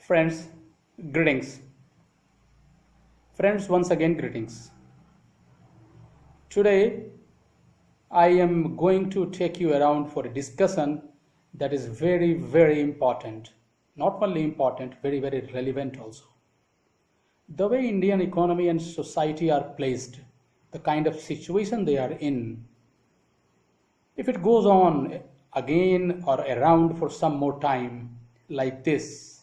Friends, greetings. Friends, once again, greetings. Today, I am going to take you around for a discussion that is very, very important. Not only important, very, very relevant also. The way Indian economy and society are placed, the kind of situation they are in, if it goes on again or around for some more time like this,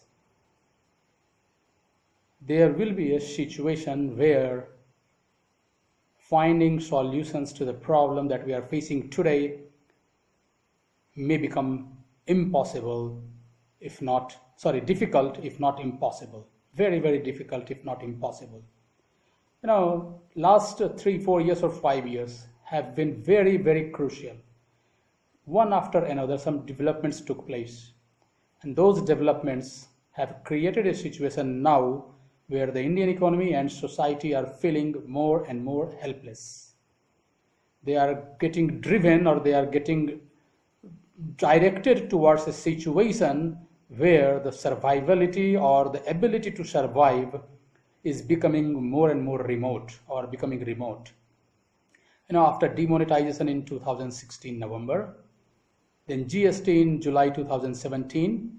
there will be a situation where finding solutions to the problem that we are facing today may become impossible, if not, difficult, if not impossible. Very, very difficult, if not impossible. Last 3, 4 years or 5 years have been very, very crucial. One after another, some developments took place. And those developments have created a situation now where the Indian economy and society are feeling more and more helpless. They are getting driven, or they are getting directed towards a situation where the survivability or the ability to survive is becoming more and more remote, or becoming remote. After demonetization in 2016 November, then GST in July 2017,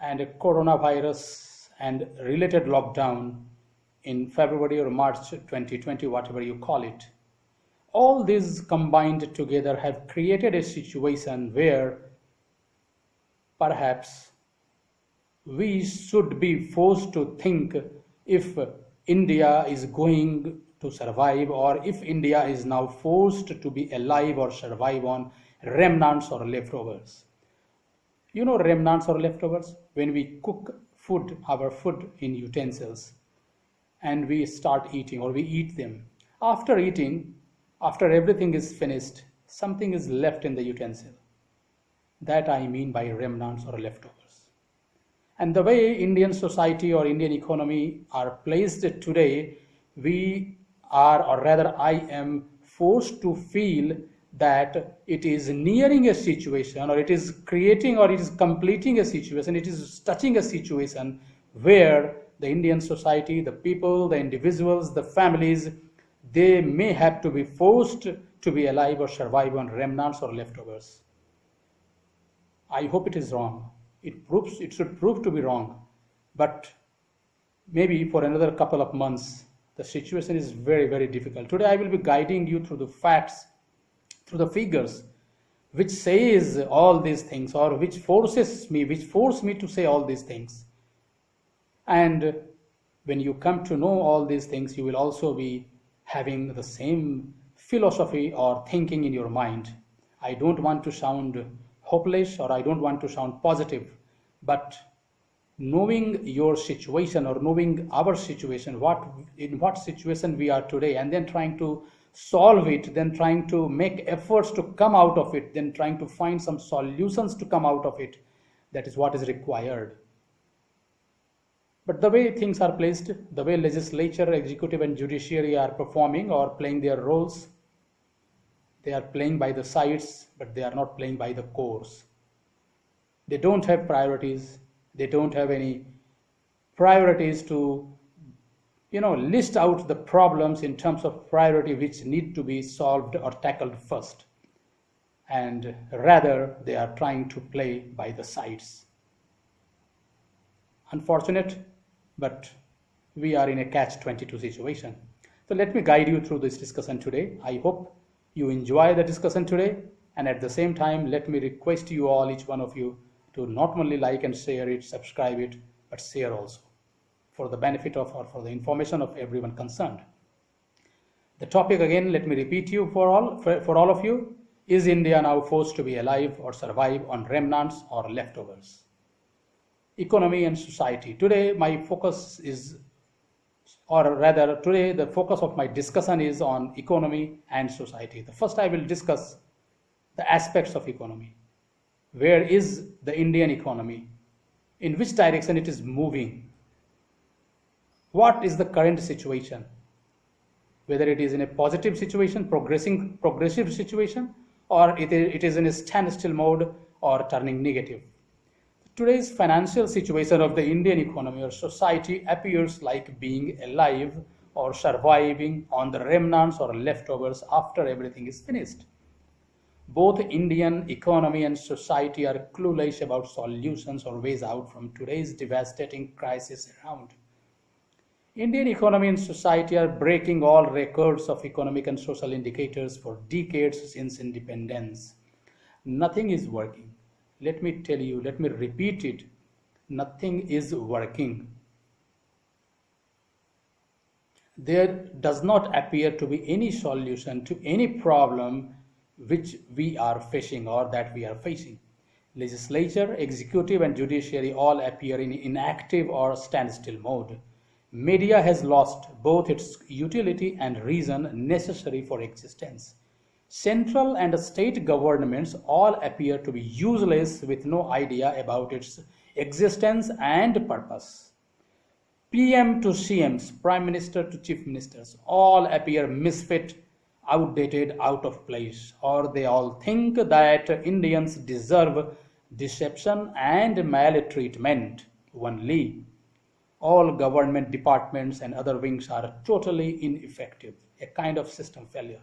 and a coronavirus and related lockdown in February or March 2020, whatever you call it. All these combined together have created a situation where perhaps we should be forced to think if India is going to survive, or if India is now forced to be alive or survive on remnants or leftovers. Remnants or leftovers? When we cook food, our food in utensils, and we start eating, or we eat them. After eating, after everything is finished, something is left in the utensil. That I mean by remnants or leftovers. And the way Indian society or Indian economy are placed today, we are, or rather I am forced to feel that it is nearing a situation, or it is creating, or it is completing a situation, it is touching a situation where the Indian society, the people, the individuals, the families, they may have to be forced to be alive or survive on remnants or leftovers. I hope it is wrong. It should prove to be wrong. But maybe for another couple of months, the situation is very, very difficult. Today I will be guiding you through the facts, through the figures, which says all these things, or which force me to say all these things. And when you come to know all these things, you will also be having the same philosophy or thinking in your mind. I don't want to sound hopeless, or I don't want to sound positive, but knowing your situation, or knowing our situation, in what situation we are today, and then trying to solve it, then trying to make efforts to come out of it, then trying to find some solutions to come out of it, that is what is required. But the way things are placed, the way legislature, executive and judiciary are performing or playing their roles, they are playing by the sides, but they are not playing by the course. They don't have priorities. They don't have any priorities to list out the problems in terms of priority which need to be solved or tackled first. And rather, they are trying to play by the sides. Unfortunate, but we are in a catch-22 situation. So let me guide you through this discussion today. I hope you enjoy the discussion today. And at the same time, let me request you all, each one of you, to not only like and share it, subscribe it, but share also, for the benefit of, or for the information of everyone concerned. The topic again, let me repeat you for all of you. Is India now forced to be alive or survive on remnants or leftovers? Economy and society. Today my focus is, or rather today the focus of my discussion is on economy and society. The first I will discuss the aspects of economy. Where is the Indian economy? In which direction it is moving? What is the current situation? Whether it is in a positive situation, progressive situation, or it is in a standstill mode or turning negative. Today's financial situation of the Indian economy or society appears like being alive or surviving on the remnants or leftovers after everything is finished. Both Indian economy and society are clueless about solutions or ways out from today's devastating crisis around. Indian economy and society are breaking all records of economic and social indicators for decades since independence. Nothing is working. Let me tell you, let me repeat it. Nothing is working. There does not appear to be any solution to any problem which we are facing or that we are facing. Legislature, executive, and judiciary all appear in inactive or standstill mode. Media has lost both its utility and reason necessary for existence. Central and state governments all appear to be useless with no idea about its existence and purpose. PM to CMs, Prime Minister to Chief Ministers, all appear misfit, outdated, out of place, or they all think that Indians deserve deception and maltreatment only. All government departments and other wings are totally ineffective, a kind of system failure.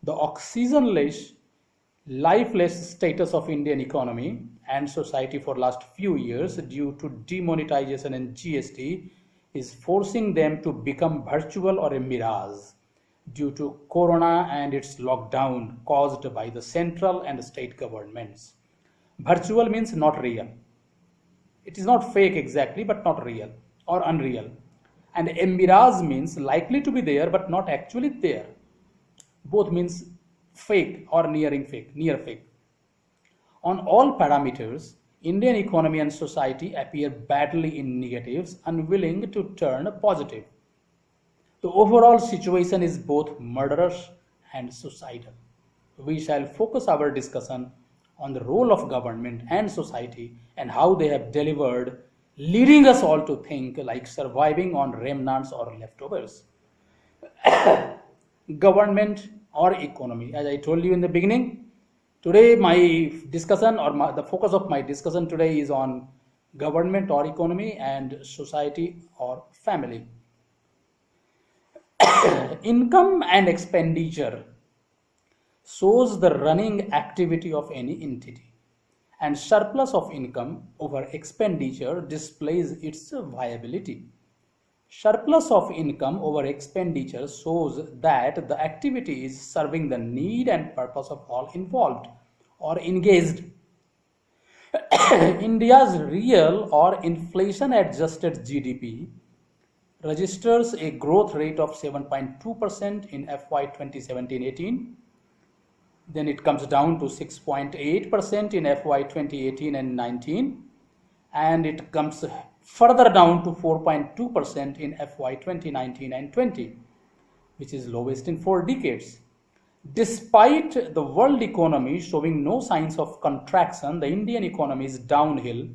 The oxygenless, lifeless status of Indian economy and society for last few years due to demonetization and GST is forcing them to become virtual or a mirage due to corona and its lockdown caused by the central and state governments. Virtual means not real. It is not fake exactly, but not real or unreal. And a mirage means likely to be there but not actually there. Both means fake or near fake. On all parameters, Indian economy and society appear badly in negatives, unwilling to turn positive. The overall situation is both murderous and suicidal. We shall focus our discussion on the role of government and society and how they have delivered, leading us all to think like surviving on remnants or leftovers. Government or economy. As I told you in the beginning, today my discussion or the focus of my discussion today is on government or economy and society or family. Income and expenditure shows the running activity of any entity, and surplus of income over expenditure displays its viability. Surplus of income over expenditure shows that the activity is serving the need and purpose of all involved or engaged. India's real or inflation adjusted GDP registers a growth rate of 7.2% in FY 2017-18. Then it comes down to 6.8% in FY 2018 and 19, and it comes further down to 4.2% in FY 2019 and 20, which is lowest in 4 decades. Despite the world economy showing no signs of contraction, the Indian economy is downhill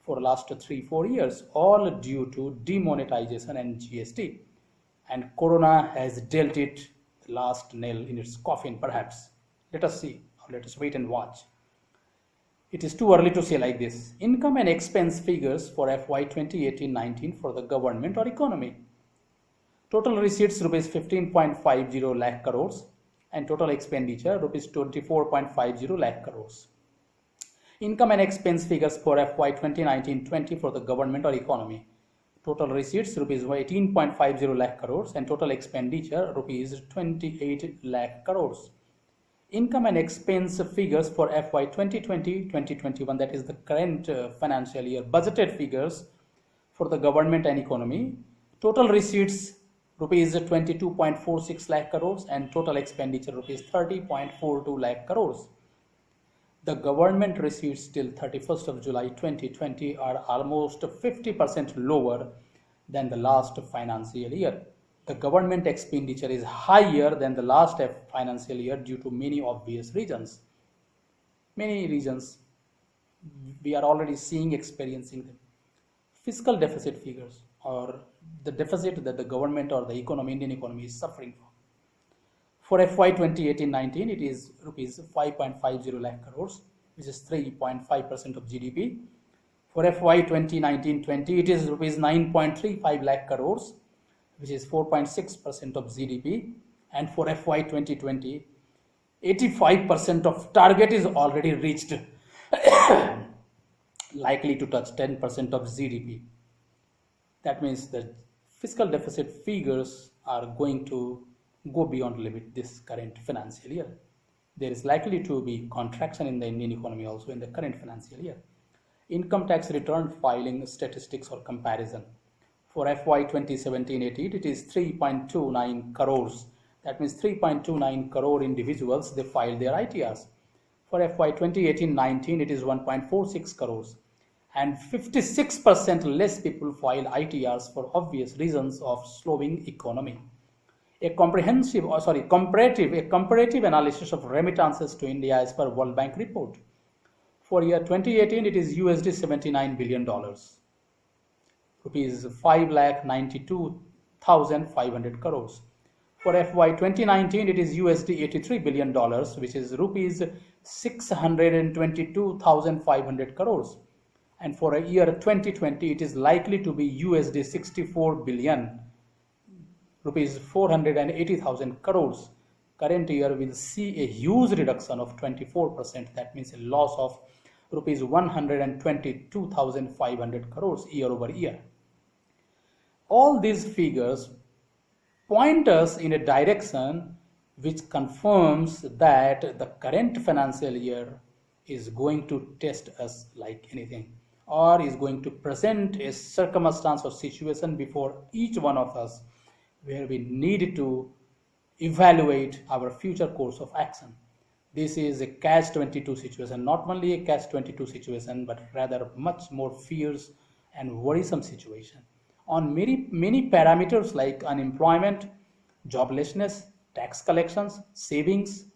for the last 3-4 years, all due to demonetization and GST. And Corona has dealt it the last nail in its coffin, perhaps. Let us see, or let us wait and watch. It is too early to say like this. Income and expense figures for FY 2018-19 for the government or economy. Total receipts rupees 15.50 lakh crores and total expenditure rupees 24.50 lakh crores. Income and expense figures for FY 2019-20 for the government or economy. Total receipts rupees 18.50 lakh crores and total expenditure rupees 28 lakh crores. Income and expense figures for FY 2020-2021, that is the current financial year, budgeted figures for the government and economy. Total receipts rupees 22.46 lakh crores and total expenditure rupees 30.42 lakh crores. The government receipts till 31st of July 2020 are almost 50% lower than the last financial year. The government expenditure is higher than the last financial year due to many obvious reasons. Many reasons we are already experiencing them. Fiscal deficit figures, or the deficit that the government or the economy, Indian economy is suffering from. For FY 2018-19, it is rupees 5.50 lakh crores, which is 3.5% of GDP. For FY 2019-20, it is rupees 9.35 lakh crores, which is 4.6% of GDP. And for FY 2020, 85% of target is already reached, likely to touch 10% of GDP. That means the fiscal deficit figures are going to go beyond limit this current financial year. There is likely to be contraction in the Indian economy also in the current financial year. Income tax return filing statistics or comparison. For FY 2017-18, it is 3.29 crores. That means 3.29 crore individuals, they filed their ITRs. For FY 2018-19, it is 1.46 crores. And 56% less people file ITRs for obvious reasons of slowing economy. A comparative analysis of remittances to India as per World Bank report. For year 2018, it is USD $79 billion, rupees 5,92,500 crores. For FY 2019, it is USD $83 billion, which is rupees 622,500 crores. And for a year 2020, it is likely to be USD 64 billion, rupees 480,000 crores. Current year will see a huge reduction of 24%. That means a loss of rupees 122,500 crores year over year. All these figures point us in a direction which confirms that the current financial year is going to test us like anything, or is going to present a circumstance or situation before each one of us where we need to evaluate our future course of action. This is a catch-22 situation, not only a catch-22 situation, but rather much more fierce and worrisome situation. On many parameters like unemployment, joblessness, tax collections, savings,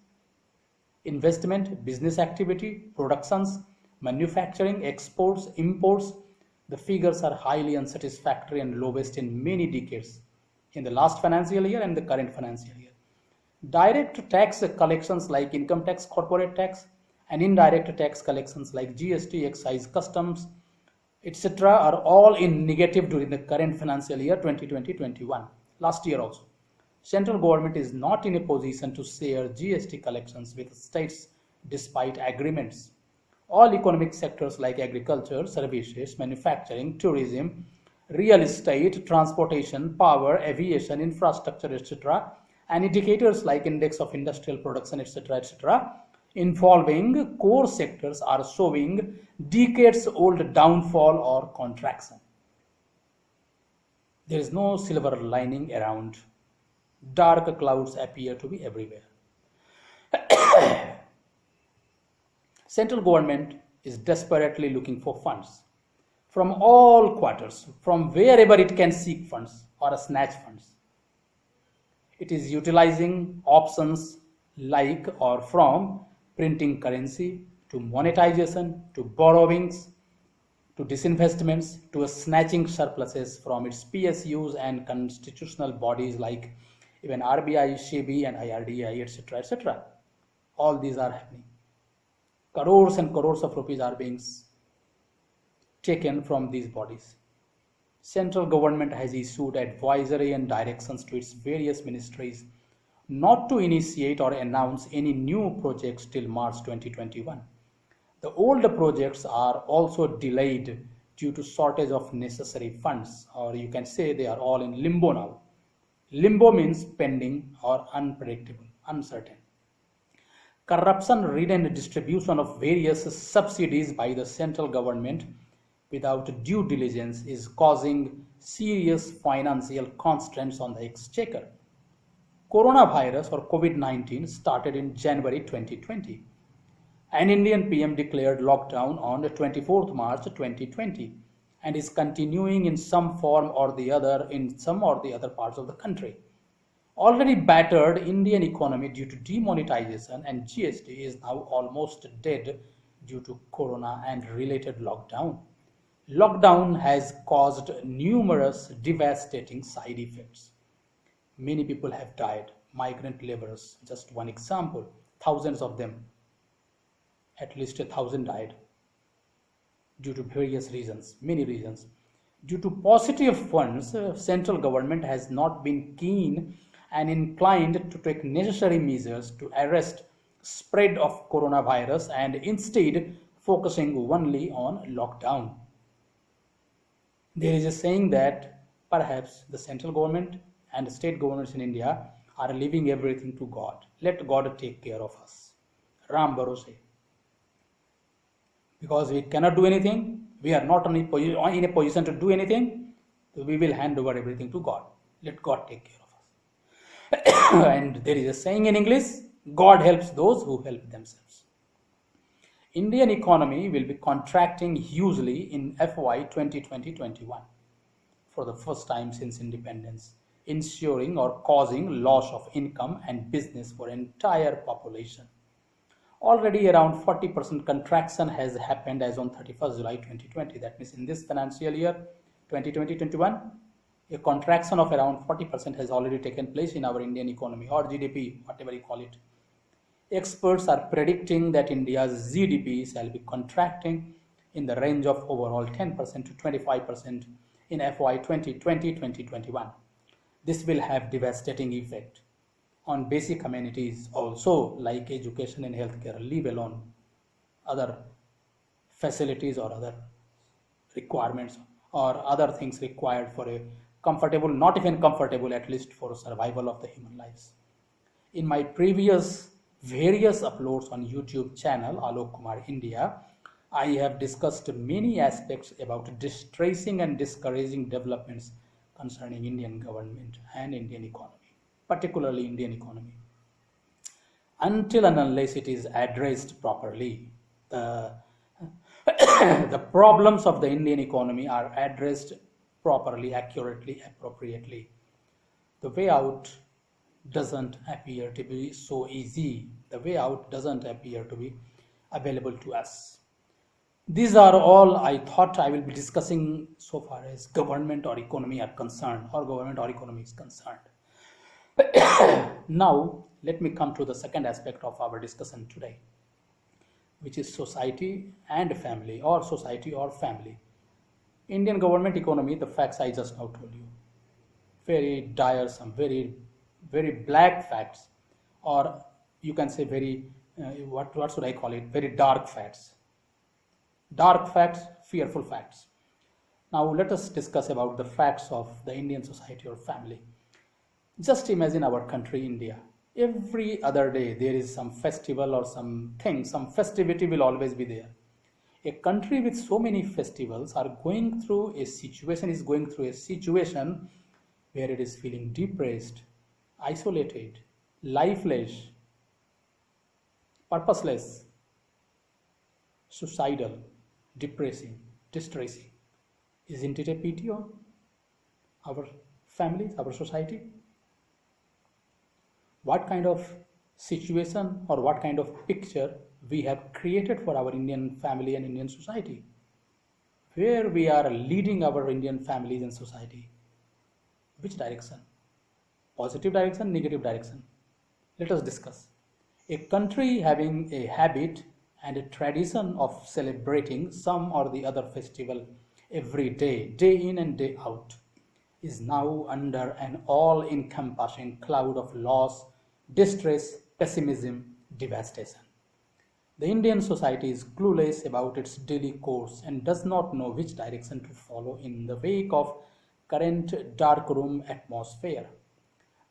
investment, business activity, productions, manufacturing, exports, imports, the figures are highly unsatisfactory and lowest in many decades in the last financial year and the current financial year. Direct tax collections like income tax, corporate tax, and indirect tax collections like GST, excise, customs, etc. are all in negative during the current financial year 2020-21. Last year also. Central government is not in a position to share GST collections with states despite agreements. All economic sectors like agriculture, services, manufacturing, tourism, real estate, transportation, power, aviation, infrastructure, etc., and indicators like index of industrial production, etc., involving core sectors are showing decades-old downfall or contraction. There is no silver lining around. Dark clouds appear to be everywhere. Central government is desperately looking for funds from all quarters, from wherever it can seek funds or snatch funds. It is utilizing options like or from printing currency to monetization to borrowings to disinvestments to snatching surpluses from its PSUs and constitutional bodies like even RBI, SEBI and IRDAI, etc., etc. All these are happening. Crores and crores of rupees are being taken from these bodies. Central government has issued advisory and directions to its various ministries not to initiate or announce any new projects till March 2021. The old projects are also delayed due to shortage of necessary funds, or you can say they are all in limbo now. Limbo means pending or unpredictable, uncertain. Corruption-ridden distribution of various subsidies by the central government without due diligence is causing serious financial constraints on the exchequer. Coronavirus or COVID-19 started in January 2020. An Indian PM declared lockdown on 24th March 2020 and is continuing in some form or the other in some or the other parts of the country. Already battered Indian economy due to demonetization and GST is now almost dead due to corona and related lockdown. Lockdown has caused numerous devastating side effects. Many people have died. Migrant laborers, just one example, thousands of them. At least 1,000 died. due to various reasons, many reasons. Due to paucity of funds, central government has not been keen and inclined to take necessary measures to arrest spread of coronavirus and instead focusing only on lockdown. There is a saying that perhaps the central government and the state governments in India are leaving everything to God. Let God take care of us. Ram Bharose. Because we cannot do anything, we are not in a position to do anything, so we will hand over everything to God. Let God take care of us. And there is a saying in English, God helps those who help themselves. Indian economy will be contracting hugely in FY 2020-21 for the first time since independence, ensuring or causing loss of income and business for entire population. Already around 40% contraction has happened as on 31st July 2020. That means in this financial year 2020-21, a contraction of around 40% has already taken place in our Indian economy, or GDP, whatever you call it. Experts are predicting that India's GDP shall be contracting in the range of overall 10% to 25% in FY 2020-2021. This will have devastating effect on basic amenities also, like education and healthcare, leave alone other facilities or other requirements or other things required for a comfortable, not even comfortable, at least for survival of the human lives. In my previous various uploads on YouTube channel Alok Kumar India, I have discussed many aspects about distressing and discouraging developments concerning Indian government and Indian economy, particularly Indian economy. Until and unless it is addressed properly, the problems of the Indian economy are addressed properly, accurately, appropriately, the way out doesn't appear to be so easy. The way out doesn't appear to be available to us. These are all I thought I will be discussing so far as government or economy are concerned, or government or economy is concerned. Now, let me come to the second aspect of our discussion today, which is society and family, or society or family. Indian government economy, the facts I just now told you, very dire, some very black facts, or you can say very, what should I call it, very dark facts. Dark facts, fearful facts. Now let us discuss about the facts of the Indian society or family. Just imagine our country, India. Every other day there is some festival or something, some festivity will always be there. A country with so many festivals is going through a situation where it is feeling depressed, isolated, lifeless, purposeless, suicidal, depressing, distressing. Isn't it a pity on our families, our society? What kind of situation or what kind of picture we have created for our Indian family and Indian society? Where we are leading our Indian families and society? Which direction? Positive direction, negative direction? Let us discuss. A country having a habit and a tradition of celebrating some or the other festival every day, day in and day out, is now under an all-encompassing cloud of loss, distress, pessimism, devastation. The Indian society is clueless about its daily course and does not know which direction to follow in the wake of current darkroom atmosphere.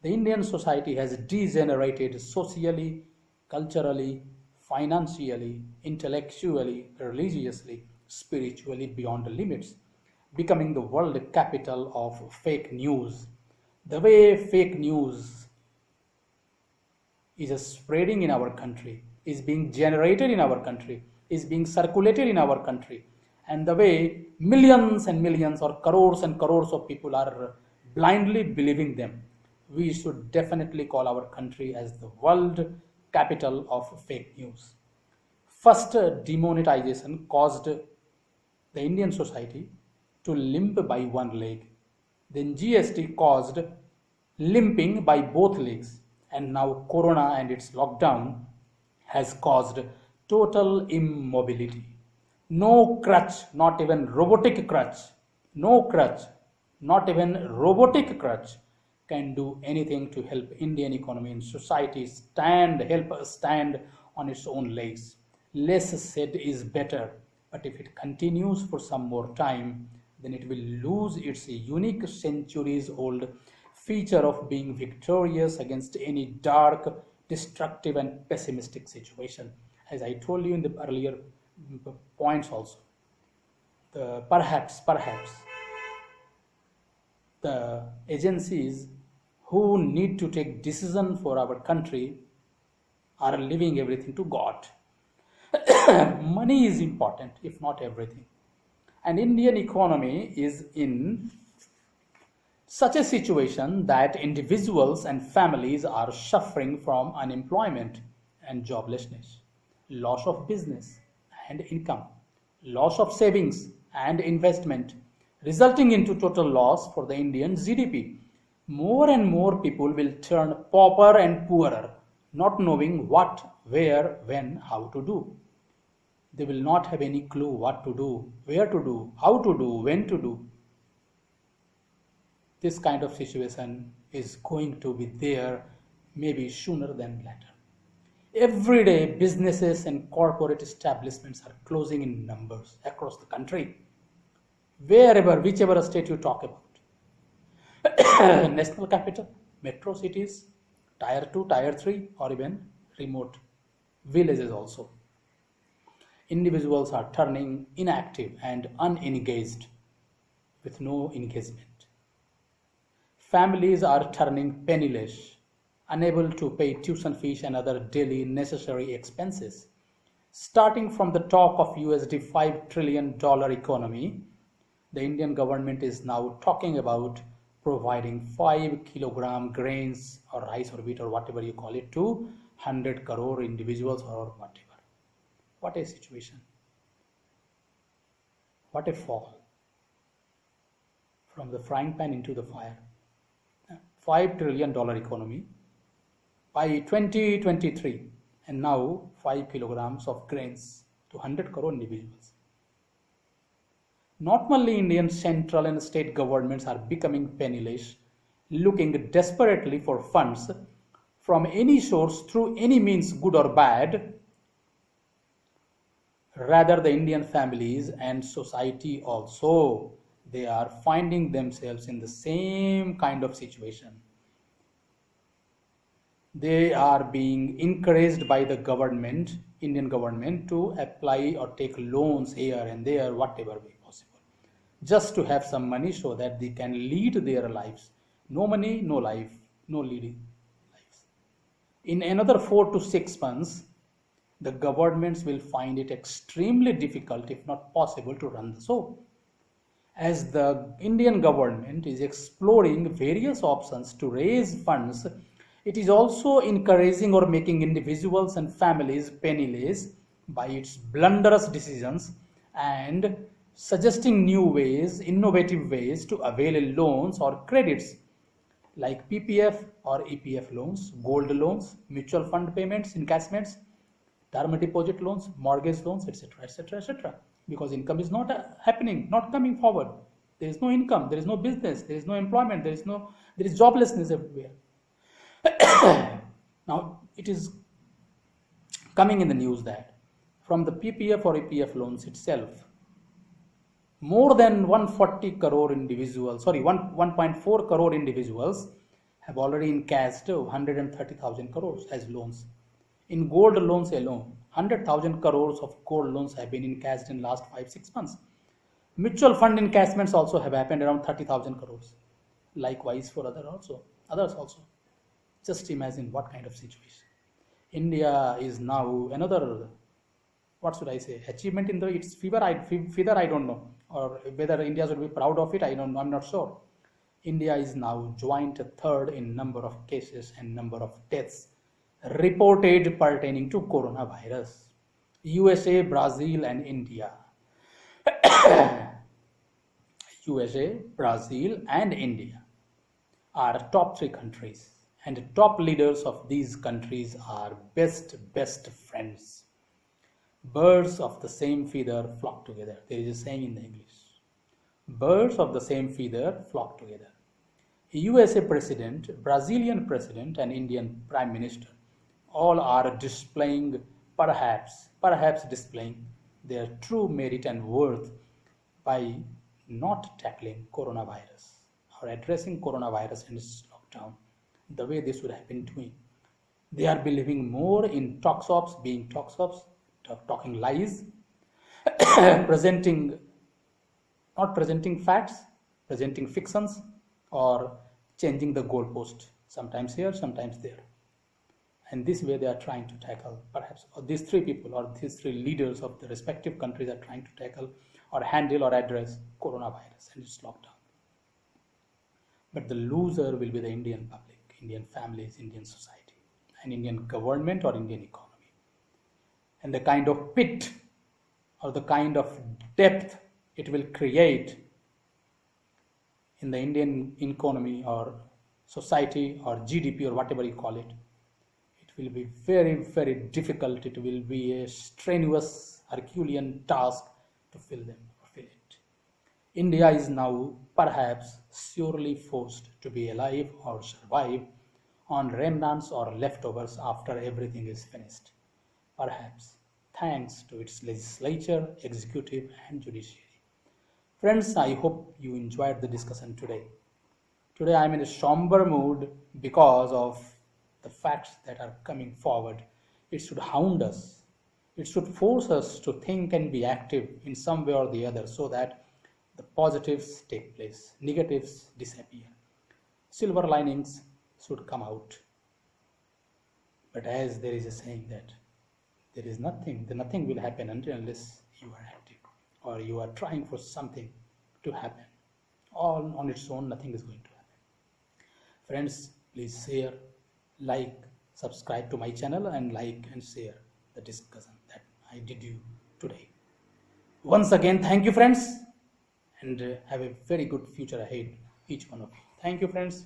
The Indian society has degenerated socially, culturally, financially, intellectually, religiously, spiritually beyond the limits, becoming the world capital of fake news. The way fake news is spreading in our country, is being generated in our country, is being circulated in our country, and the way millions and millions or crores and crores of people are blindly believing them, we should definitely call our country as the world capital of fake news. First, demonetization caused the Indian society to limp by one leg. Then GST caused limping by both legs. And now Corona and its lockdown has caused total immobility. No crutch, not even robotic crutch, no crutch, not even robotic crutch can do anything to help Indian economy and society help us stand on its own legs. Less said is better, but if it continues for some more time, then it will lose its unique centuries old feature of being victorious against any dark, destructive, and pessimistic situation. As I told you in the earlier points also, perhaps the agencies who need to take decision for our country are leaving everything to God. Money is important, if not everything. And Indian economy is in such a situation that individuals and families are suffering from unemployment and joblessness, loss of business and income, loss of savings and investment, resulting into total loss for the Indian GDP. More and more people will turn pauper and poorer, not knowing what, where, when, how to do. They will not have any clue what to do, where to do, how to do, when to do. This kind of situation is going to be there maybe sooner than later. Every day, businesses and corporate establishments are closing in numbers across the country, whichever state you talk about. National capital, metro cities, tier 2, tier 3, or even remote villages also. Individuals are turning inactive and unengaged with no engagement. Families are turning penniless, unable to pay tuition fees and other daily necessary expenses. Starting from the talk of $5 trillion economy, the Indian government is now talking about providing 5 kilogram grains or rice or wheat or whatever you call it to 100 crore individuals or whatever. What a situation. What a fall. From the frying pan into the fire. $5 trillion economy by 2023, and now 5 kilograms of grains to 100 crore individuals. Not only Indian central and state governments are becoming penniless, looking desperately for funds from any source through any means, good or bad. Rather, the Indian families and society also, they are finding themselves in the same kind of situation. They are being encouraged by the government, Indian government, to apply or take loans here and there, whatever way possible, just to have some money so that they can lead their lives. No money, no life, no leading lives. In another 4 to 6 months, the governments will find it extremely difficult, if not possible, to run the show. As the Indian government is exploring various options to raise funds, it is also encouraging or making individuals and families penniless by its blunderous decisions and suggesting new ways, innovative ways to avail loans or credits like PPF or EPF loans, gold loans, mutual fund payments, encashments, term deposit loans, mortgage loans, etc., etc., etc. Because income is not happening, not coming forward. There is no income, there is no business, there is no employment, there is joblessness everywhere. Now, it is coming in the news that from the PPF or EPF loans itself, more than 140 crore individuals, 1.4 crore individuals have already encashed 130,000 crores as loans. In gold loans alone, 100,000 crores of gold loans have been encashed in last 5-6 months. Mutual fund encashments also have happened around 30,000 crores. Likewise for others also. Just imagine what kind of situation. India is now another, what should I say, achievement in its feather, I don't know, or whether India should be proud of it, I'm not sure. India is now joint third in number of cases and number of deaths reported pertaining to coronavirus. USA, Brazil and India. USA, Brazil and India are top 3 countries, and top leaders of these countries are best friends. Birds of the same feather flock together. There is a saying in the English. Birds of the same feather flock together. USA president, Brazilian president, and Indian prime minister all are displaying, perhaps displaying their true merit and worth by not tackling coronavirus or addressing coronavirus and its lockdown the way they should have been doing. They are believing more in talk shops, being talk shops, talking lies, presenting not presenting facts, presenting fictions, or changing the goalpost, sometimes here, sometimes there. And this way they are trying to tackle, perhaps, or these three people or these three leaders of the respective countries are trying to tackle or handle or address coronavirus and its lockdown. But the loser will be the Indian public, Indian families, Indian society, and Indian government or Indian economy. And the kind of pit or the kind of depth it will create in the Indian economy or society or GDP or whatever you call it, it will be very, very difficult. It will be a strenuous Herculean task to fill it. India is now perhaps surely forced to be alive or survive on remnants or leftovers after everything is finished. Perhaps thanks to its legislature, executive, and judiciary. Friends, I hope you enjoyed the discussion today. Today I am in a somber mood because of the facts that are coming forward. It should hound us. It should force us to think and be active in some way or the other so that the positives take place, negatives disappear. Silver linings should come out. But as there is a saying that there is nothing will happen unless you are active or you are trying for something to happen. All on its own, nothing is going to happen. Friends, please share, like, subscribe to my channel and like and share the discussion that I did you today. Once again, thank you friends, and have a very good future ahead, each one of you. Thank you friends.